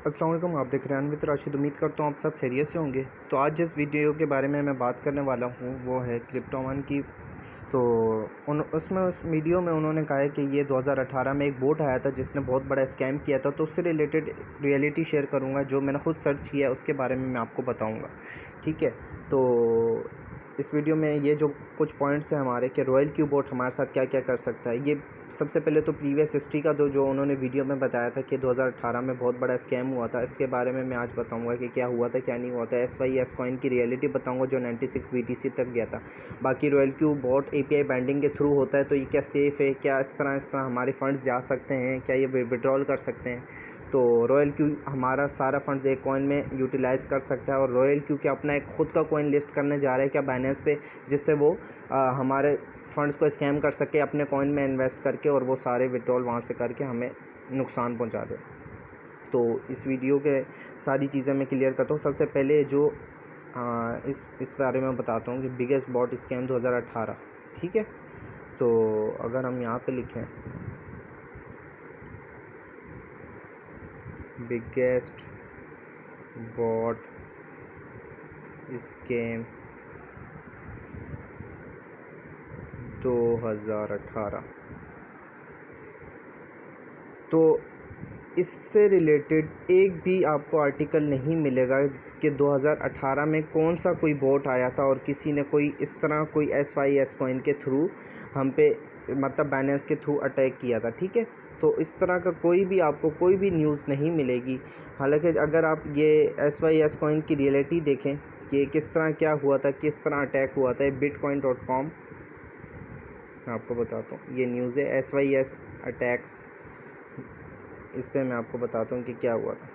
अस्सलाम वालेकुम। आप देख रहे हैं अनवित राशिद। उम्मीद करता हूँ आप सब खैरियत से होंगे। तो आज जिस वीडियो के बारे में मैं बात करने वाला हूँ वो है क्रिप्टोवन की। तो उस वीडियो में उन्होंने कहा है कि ये 2018 में एक बोट आया था जिसने बहुत बड़ा स्कैम किया था। तो उससे रिलेटेड रियलिटी शेयर करूँगा, जो मैंने खुद सर्च किया उसके बारे में मैं आपको बताऊँगा। ठीक है, तो इस वीडियो में ये जो कुछ पॉइंट्स हैं हमारे कि रॉयल क्यू बोट हमारे साथ क्या क्या कर सकता है। ये सबसे पहले तो प्रीवियस हिस्ट्री का जो उन्होंने वीडियो में बताया था कि 2018 में बहुत बड़ा स्कैम हुआ था, इसके बारे में मैं आज बताऊंगा कि क्या हुआ था क्या नहीं हुआ था। SYS कॉइन की रियलिटी बताऊंगा जो 96 BTC तक गया था। बाकी royal Q boat API binding के थ्रू होता है, तो ये क्या सेफ़ है, क्या इस तरह हमारे फंड्स जा सकते हैं, क्या ये विड्रॉल कर सकते हैं। तो रॉयल क्यू हमारा सारा फंड्स एक कॉइन में यूटिलाइज़ कर सकता है। और रॉयल क्यू क्या अपना एक खुद का कॉइन लिस्ट करने जा रहा है क्या बाइनेंस पे, जिससे वो हमारे फंड्स को स्कैम कर सके अपने कॉइन में इन्वेस्ट करके, और वो सारे विड्रॉल वहाँ से करके हमें नुकसान पहुँचा दे। तो इस वीडियो के सारी चीज़ें मैं क्लियर करता हूँ। सबसे पहले जो इस बारे में बताता हूँ कि बिगेस्ट बॉट स्कैम 2018। ठीक है, तो अगर हम यहाँ पे लिखें बिगेस्ट बॉट स्कैम 2018, तो इससे रिलेटेड एक भी आपको आर्टिकल नहीं मिलेगा कि 2018 में कौन सा कोई बोट आया था और किसी ने कोई इस तरह कोई SYS कॉइन के थ्रू हम पे मतलब बाइनेंस के थ्रू अटैक किया था। ठीक है, तो इस तरह का आपको कोई भी न्यूज़ नहीं मिलेगी। हालांकि अगर आप ये SYS कॉइन की रियलिटी देखें कि किस तरह क्या हुआ था, किस तरह अटैक हुआ था, bitcoin.com मैं आपको बताता हूँ। ये न्यूज़ है SYS अटैक्स, इस पर मैं आपको बताता हूँ कि क्या हुआ था।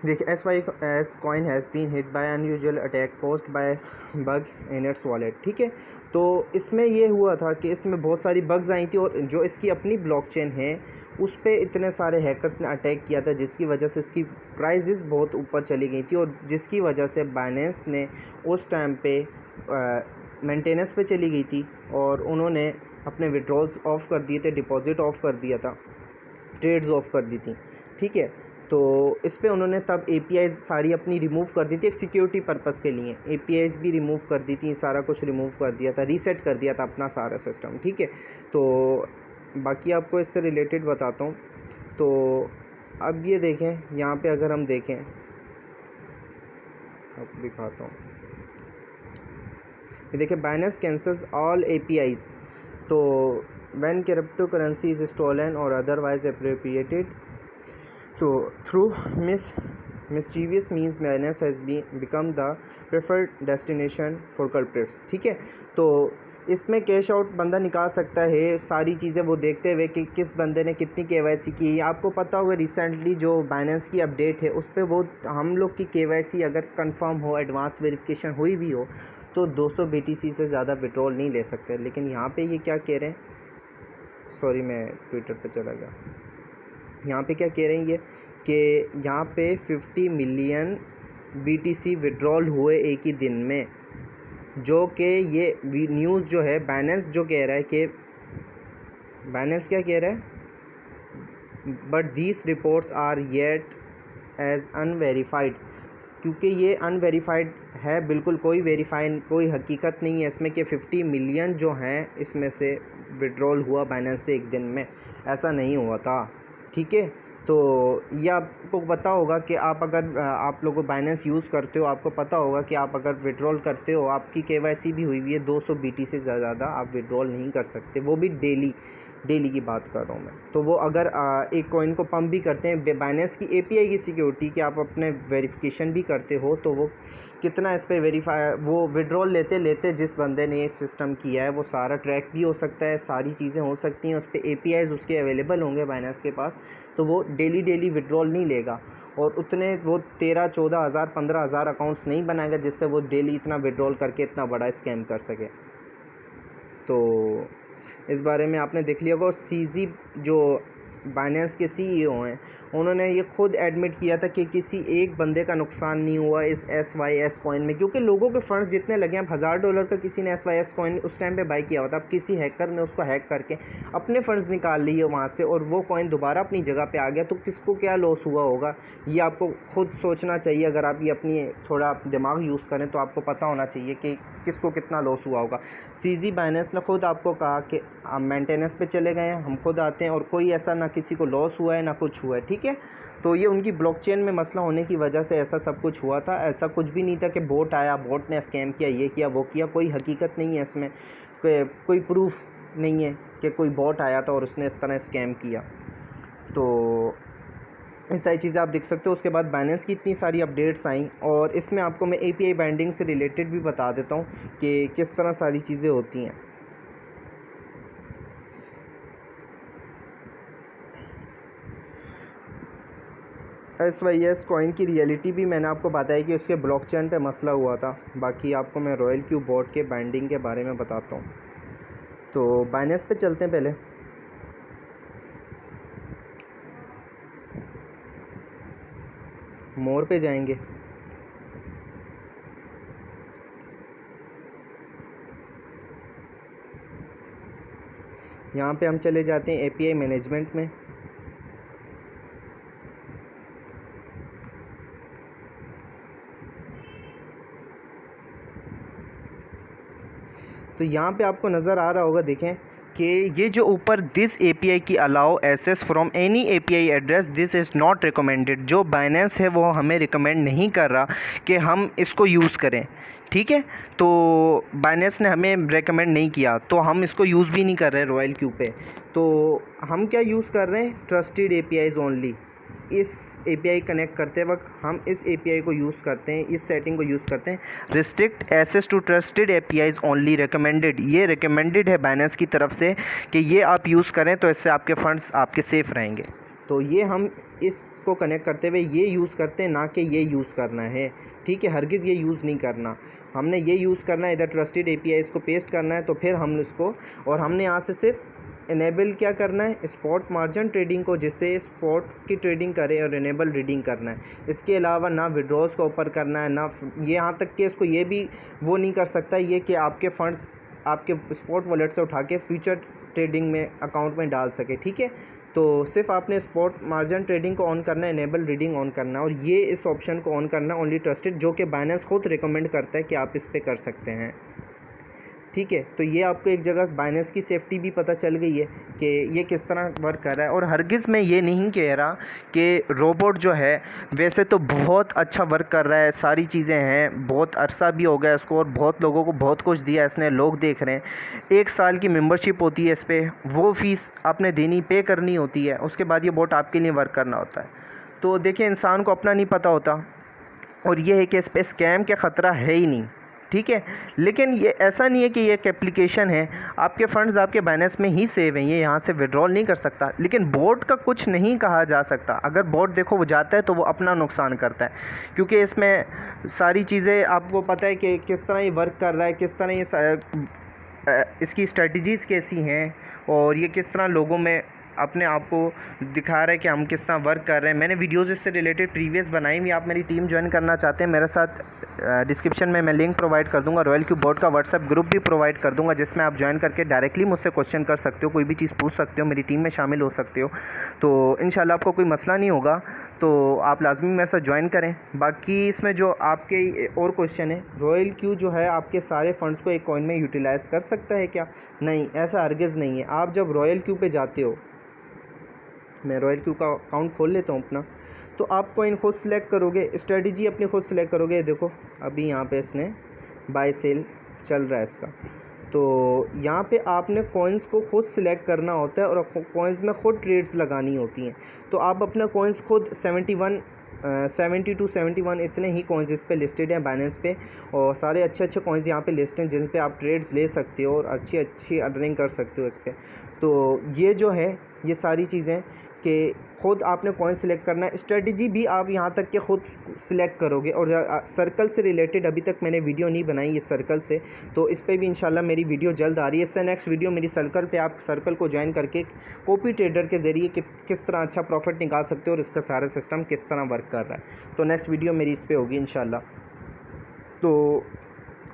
देखिए, SYS coin has been hit by unusual attack post by bug in its wallet. ठीक है, तो इसमें ये हुआ था कि इसमें बहुत सारी बग्स आई थी और जो इसकी अपनी ब्लॉकचेन है उस पर इतने सारे हैकर्स ने अटैक किया था, जिसकी वजह से इसकी प्राइसेस बहुत ऊपर चली गई थी, और जिसकी वजह से बाइनेंस ने उस टाइम पे मेंटेनेंस पे चली गई थी और उन्होंने अपने विड्रॉल्स ऑफ़ कर दिए थे, डिपॉजिट ऑफ़ कर दिया था, ट्रेड्स ऑफ़ कर दी थी। ठीक है, तो इस पे उन्होंने तब APIs सारी अपनी रिमूव कर दी थी एक सिक्योरिटी पर्पस के लिए। APIs भी रिमूव कर दी थी, सारा कुछ रिमूव कर दिया था, रीसेट कर दिया था अपना सारा सिस्टम। ठीक है, तो बाकी आपको इससे रिलेटेड बताता हूँ। तो अब ये देखें, यहाँ पे अगर हम देखें, आपको दिखाता हूँ, ये देखिए, बाइनेंस कैंसल्स ऑल APIs। तो when crypto currency is stolen और अदरवाइज एप्रोप्रिएटेड तो through mischievous means Binance has become the preferred destination for culprits। ठीक है, तो इसमें कैश आउट बंदा निकाल सकता है, सारी चीज़ें वो देखते हुए कि किस बंदे ने कितनी KYC की है। आपको पता होगा रिसेंटली जो बाइनेंस की अपडेट है उस पर वो हम लोग की KYC अगर कंफर्म हो, एडवांस वेरिफिकेशन हुई भी हो, तो 200 BTC से ज़्यादा विड्रॉल नहीं ले सकते। लेकिन यहाँ पे ये क्या कह रहे हैं, सॉरी मैं ट्विटर पे चला गया, यहाँ पे क्या कह रहे हैं ये कि यहाँ पे 50 मिलियन BTC विड्रॉल हुए एक ही दिन में, जो कि ये न्यूज़ जो है बाइनेंस जो कह रहा है कि बाइनेंस क्या कह रहा है, but these reports are yet as unverified, क्योंकि ये अनवेरीफाइड है, बिल्कुल कोई हकीकत नहीं है इसमें कि 50 मिलियन जो हैं इसमें से विड्रॉल हुआ बाइनेंस से एक दिन में, ऐसा नहीं हुआ था। ठीक है, तो ये आपको पता होगा कि आप अगर आप लोगों बाइनेंस यूज़ करते हो, आपको पता होगा कि आप अगर विड्रॉल करते हो, आपकी KYC भी हुई है, 200 BTC से ज़्यादा आप विड्रॉल नहीं कर सकते, वो भी डेली की बात कर रहा हूँ मैं। तो वो अगर एक कॉइन को पंप भी करते हैं, बाइनेंस की API की सिक्योरिटी कि आप अपने वेरिफिकेशन भी करते हो, तो वो कितना इस पर वो विड्रॉल लेते जिस बंदे ने ये सिस्टम किया है वो सारा ट्रैक भी हो सकता है, सारी चीज़ें हो सकती हैं, उस पर APIs उसके अवेलेबल होंगे बाइनेंस के पास, तो वो डेली विड्रॉल नहीं लेगा और उतने वो 13-14 हज़ार 15 हज़ार अकाउंट्स नहीं बनाएगा जिससे वो डेली इतना विड्रॉल करके इतना बड़ा स्कैम कर सके। तो इस बारे में आपने देख लिया होगा। और CZ जो बाइनेंस के CEO हैं, उन्होंने ये ख़ुद एडमिट किया था कि किसी एक बंदे का नुकसान नहीं हुआ इस SYS कॉइन में, क्योंकि लोगों के फंड्स जितने लगे हैं। अब $1000 का किसी ने SYS कॉइन उस टाइम पे बाई किया हुआ था, अब किसी हैकर ने उसको हैक करके अपने फ़ंड्स निकाल लिए वहाँ से और वो कॉइन दोबारा अपनी जगह पे आ गया, तो किसको क्या लॉस हुआ होगा ये आपको खुद सोचना चाहिए। अगर आप ये अपनी थोड़ा दिमाग यूज़ करें तो आपको पता होना चाहिए कि किसको कितना लॉस हुआ होगा। CZ बाइनेंस ने ख़ुद आपको कहा कि हम मेंटेनेंस पे चले गए हैं, हम खुद आते हैं और कोई ऐसा ना किसी को लॉस हुआ है ना कुछ हुआ है, ठीक है। तो ये उनकी ब्लॉकचेन में मसला होने की वजह से ऐसा सब कुछ हुआ था। ऐसा कुछ भी नहीं था कि बोट आया, बोट ने स्कैम किया, ये किया वो किया, कोई हकीकत नहीं है इसमें, कोई प्रूफ नहीं है कि कोई बॉट आया था और उसने इस तरह स्कैम किया। तो ये सारी चीज़ें आप देख सकते हो। उसके बाद बाइनेंस की इतनी सारी अपडेट्स आई और इसमें आपको मैं API बाइंडिंग से रिलेटेड भी बता देता हूँ कि किस तरह सारी चीज़ें होती हैं। SYS कॉइन की रियलिटी भी मैंने आपको बताया कि उसके ब्लॉकचेन पे मसला हुआ था। बाकी आपको मैं रॉयल क्यू बॉट के बाइंडिंग के बारे में बताता हूँ। तो बाइनेंस पे चलते हैं, पहले मोर पे जाएंगे। यहाँ पे हम चले जाते हैं API मैनेजमेंट में। तो यहाँ पे आपको नज़र आ रहा होगा, देखें कि ये जो ऊपर दिस API की allow access from any API address this is not recommended, जो बाइनेंस है वो हमें रिकमेंड नहीं कर रहा कि हम इसको यूज़ करें, ठीक है। तो बाइनेंस ने हमें रेकमेंड नहीं किया तो हम इसको यूज़ भी नहीं कर रहे रॉयल क्यू पे। तो हम क्या यूज़ कर रहे हैं, ट्रस्टेड APIs ओनली। इस API कनेक्ट करते वक्त हम इस API को यूज़ करते हैं, इस सेटिंग को यूज़ करते हैं, restrict access to trusted APIs only recommended. ये रिकमेंडेड है बाइनेंस की तरफ से कि ये आप यूज़ करें तो इससे आपके फ़ंड्स आपके सेफ़ रहेंगे। तो ये हम इसको कनेक्ट करते हुए ये यूज़ करते हैं, ना कि ये यूज़ करना है, ठीक है। हरगिज़ ये यूज़ नहीं करना, हमने ये यूज़ करना है, इधर ट्रस्टेड API इसको पेस्ट करना है तो फिर हम इसको, और हमने यहाँ से सिर्फ इनेबल क्या करना है, स्पॉट मार्जिन ट्रेडिंग को, जिससे स्पॉट की ट्रेडिंग करे, और इनेबल रीडिंग करना है। इसके अलावा ना विड्रॉल्स को ऊपर करना है, ना ये यहाँ तक कि इसको ये भी वो नहीं कर सकता ये कि आपके फ़ंड्स आपके स्पॉट वॉलेट से उठा के फ्यूचर ट्रेडिंग में अकाउंट में डाल सके, ठीक है। तो सिर्फ आपने स्पॉट मार्जिन ट्रेडिंग को ऑन करना है, इनेबल रीडिंग ऑन करना है, और ये इस ऑप्शन को ऑन करना है ओनली ट्रस्टेड, जो कि बाइनेंस खुद रिकमेंड करता है कि आप इस पर कर सकते हैं, ठीक है। तो ये आपको एक जगह बाइनेंस की सेफ्टी भी पता चल गई है कि ये किस तरह वर्क कर रहा है। और हरगिज़ मैं ये नहीं कह रहा कि रोबोट जो है वैसे तो बहुत अच्छा वर्क कर रहा है, सारी चीज़ें हैं, बहुत अरसा भी हो गया इसको और बहुत लोगों को बहुत कुछ दिया इसने, लोग देख रहे हैं। 1 साल की मेंबरशिप होती है इस पर, वो फ़ीस आपने देनी, पे करनी होती है, उसके बाद ये बोट आपके लिए वर्क करना होता है। तो देखिए, इंसान को अपना नहीं पता होता और ये है कि इस पर स्कैम का ख़तरा है ही नहीं, ठीक है। लेकिन ये ऐसा नहीं है कि ये एक एप्लीकेशन है, आपके फ़ंड्स आपके बाइनेंस में ही सेव हैं, ये यहाँ से विड्रॉल नहीं कर सकता। लेकिन बोट का कुछ नहीं कहा जा सकता, अगर बोट देखो वो जाता है तो वो अपना नुकसान करता है, क्योंकि इसमें सारी चीज़ें आपको पता है कि किस तरह ये वर्क कर रहा है, किस तरह ये इसकी स्ट्रेटजीज़ कैसी हैं और ये किस तरह लोगों में अपने आप को दिखा रहा है कि हम किस तरह वर्क कर रहे हैं। मैंने वीडियोज़ इससे रिलेटेड प्रीवियस बनाई हुई, आप मेरी टीम ज्वाइन करना चाहते हैं मेरे साथ, डिस्क्रिप्शन में मैं लिंक प्रोवाइड कर दूंगा, रॉयल क्यू बॉट का व्हाट्सएप ग्रुप भी प्रोवाइड कर दूंगा, जिसमें आप ज्वाइन करके डायरेक्टली मुझसे क्वेश्चन कर सकते हो, कोई भी चीज़ पूछ सकते हो, मेरी टीम में शामिल हो सकते हो। तो इंशाल्लाह आपको कोई मसला नहीं होगा, तो आप लाजमी मेरे साथ ज्वाइन करें। बाकी इसमें जो आपके और क्वेश्चन है, रॉयल क्यू जो है आपके सारे फ़ंड्स को एक कॉइन में यूटिलाइज़ कर सकता है क्या? नहीं, ऐसा हरगिज़ नहीं है। आप जब रॉयल क्यू पे जाते हो, मैं रॉयल क्यू का अकाउंट खोल लेता हूँ अपना, तो आप कॉइन खुद सेलेक्ट करोगे, स्ट्रेटजी अपनी खुद सेलेक्ट करोगे। देखो अभी यहाँ पे इसने बाय सेल चल रहा है इसका, तो यहाँ पे आपने कॉइन्स को खुद सिलेक्ट करना होता है और कॉइन्स में ख़ुद ट्रेड्स लगानी होती हैं। तो आप अपना कॉइन्स खुद 70 to 71 इतने ही कॉइन्स इस पे लिस्टेड हैं बाइनेंस पे, और सारे अच्छे अच्छे कॉइन्स यहाँ पे लिस्ट हैं जिन पे आप ट्रेड्स ले सकते हो और अच्छी अच्छी अर्निंग कर सकते हो इस पर। तो ये जो है ये सारी चीज़ें कि ख़ुद आपने कॉइन सिलेक्ट करना है, स्ट्रेटजी भी आप यहाँ तक कि ख़ुद सिलेक्ट करोगे। और सर्कल से रिलेटेड अभी तक मैंने वीडियो नहीं बनाई इस सर्कल से, तो इस पर भी इंशाल्लाह मेरी वीडियो जल्द आ रही है। इससे नेक्स्ट वीडियो मेरी सर्कल पे आप सर्कल को ज्वाइन करके कॉपी ट्रेडर के ज़रिए किस तरह अच्छा प्रॉफिट निकाल सकते हो और इसका सारा सिस्टम किस तरह वर्क कर रहा है, तो नेक्स्ट वीडियो मेरी इस पर होगी इंशाल्लाह। तो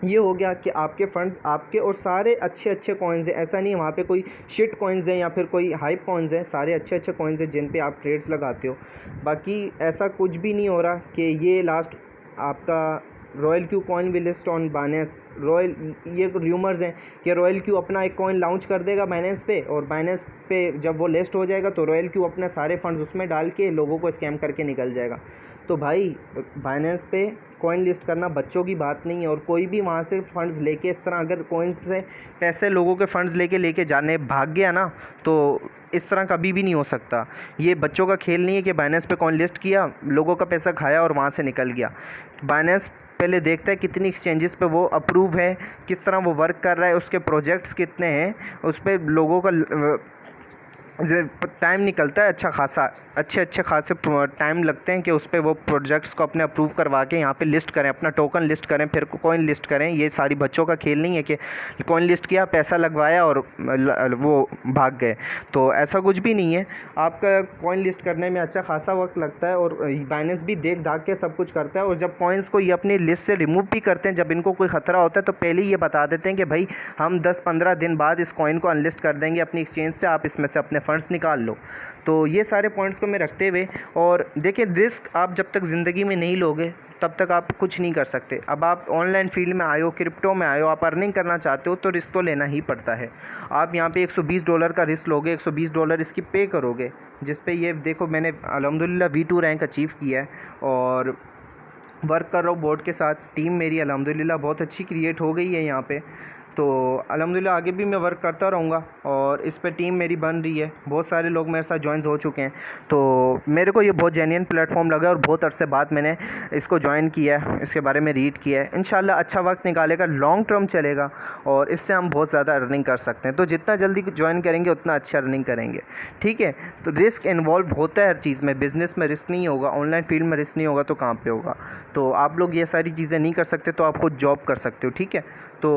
ये हो गया कि आपके फ़ंड्स आपके और सारे अच्छे अच्छे कॉइन्स हैं, ऐसा नहीं है वहाँ पे कोई शिट कॉइन्स हैं या फिर कोई हाइप कॉइन्स हैं, सारे अच्छे अच्छे कॉइन्स हैं जिन पे आप ट्रेड्स लगाते हो। बाकी ऐसा कुछ भी नहीं हो रहा कि ये लास्ट आपका royal Q coin will list on Binance, ये र्यूमर्स हैं कि रॉयल क्यू अपना एक कॉइन लॉन्च कर देगा बाइनेंस पे, और बाइनेंस पे जब वो लिस्ट हो जाएगा तो रॉयल क्यू अपने सारे फंड्स उसमें डाल के लोगों को स्कैम करके निकल जाएगा। तो भाई बाइनेंस पे कॉइन लिस्ट करना बच्चों की बात नहीं है, और कोई भी वहाँ से फ़ंड्स लेके इस तरह अगर कॉइन्स से पैसे लोगों के फ़ंड्स लेके जाने भाग गया ना, तो इस तरह कभी भी नहीं हो सकता। ये बच्चों का खेल नहीं है कि बाइनेंस पे कॉइन लिस्ट किया, लोगों का पैसा खाया और वहाँ से निकल गया। बाइनेंस पहले देखता है कितनी एक्सचेंजेस पे वो अप्रूव है, किस तरह वो वर्क कर रहा है, उसके प्रोजेक्ट्स कितने हैं, उस पर लोगों का टाइम निकलता है अच्छा खासा, अच्छे खासे टाइम लगते हैं कि उस पर वो प्रोजेक्ट्स को अपने अप्रूव करवा के यहाँ पे लिस्ट करें, अपना टोकन लिस्ट करें, फिर कॉइन लिस्ट करें। ये सारी बच्चों का खेल नहीं है कि कॉइन लिस्ट किया, पैसा लगवाया और वो भाग गए, तो ऐसा कुछ भी नहीं है। आपका कॉइन लिस्ट करने में अच्छा खासा वक्त लगता है, और बाइनेंस भी देख दाख के सब कुछ करता है। और जब कॉइन्स को ये अपनी लिस्ट से रिमूव भी करते हैं, जब इनको कोई ख़तरा होता है तो पहले ही ये बता देते हैं कि भाई हम 10-15 दिन बाद इस कॉइन को अनलिस्ट कर देंगे अपनी एक्सचेंज से, आप इसमें से अपने फंड्स निकाल लो। तो ये सारे पॉइंट्स को मैं रखते हुए, और देखिए रिस्क आप जब तक ज़िंदगी में नहीं लोगे तब तक आप कुछ नहीं कर सकते। अब आप ऑनलाइन फील्ड में आए हो, क्रिप्टो में आए हो, आप अर्निंग करना चाहते हो तो रिस्क तो लेना ही पड़ता है। आप यहाँ पे $120 का रिस्क लोगे, $120 इसकी पे करोगे, जिस पे ये देखो मैंने अल्हम्दुलिल्लाह V2 रैंक अचीव किया है, और वर्क कर रहा हूँ बोर्ड के साथ। टीम मेरी अल्हम्दुलिल्लाह बहुत अच्छी क्रिएट हो गई है यहाँ पे, तो अल्हम्दुलिल्लाह आगे भी मैं वर्क करता रहूँगा, और इस पे टीम मेरी बन रही है। बहुत सारे लोग मेरे साथ ज्वाइन हो चुके हैं, तो मेरे को ये बहुत जेन्युइन प्लेटफॉर्म लगा, और बहुत अरसे बाद मैंने इसको ज्वाइन किया है, इसके बारे में रीड किया है। इंशाल्लाह अच्छा वक्त निकालेगा, लॉन्ग टर्म चलेगा, और इससे हम बहुत ज़्यादा अर्निंग कर सकते हैं। तो जितना जल्दी ज्वाइन करेंगे उतना अच्छा अर्निंग करेंगे, ठीक है। तो रिस्क इन्वॉल्व होता है हर चीज़ में, बिज़नेस में रिस्क नहीं होगा, ऑनलाइन फील्ड में रिस्क नहीं होगा तो कहाँ पे होगा। तो आप लोग ये सारी चीज़ें नहीं कर सकते तो आप खुद जॉब कर सकते हो, ठीक है। तो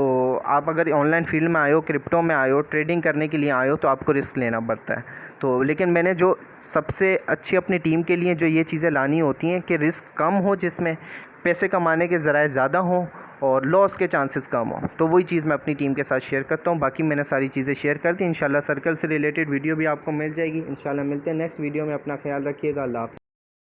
आप अगर ऑनलाइन फील्ड में आए हो, क्रिप्टो में आए हो, ट्रेडिंग करने के लिए आए हो, तो आपको रिस्क लेना पड़ता है। तो लेकिन मैंने जो सबसे अच्छी अपनी टीम के लिए जो ये चीज़ें लानी होती हैं कि रिस्क कम हो, जिसमें पैसे कमाने के ज़राए ज़्यादा हों और लॉस के चांसेस कम हो, तो वही चीज़ मैं अपनी टीम के साथ शेयर करता हूँ। बाकी मैंने सारी चीज़ें शेयर कर दी। इंशाल्लाह सर्कल से रिलेटेड वीडियो भी आपको मिल जाएगी। इंशाल्लाह मिलते हैं नेक्स्ट वीडियो में। अपना ख्याल रखिएगा। अल्लाह हाफ़िज़।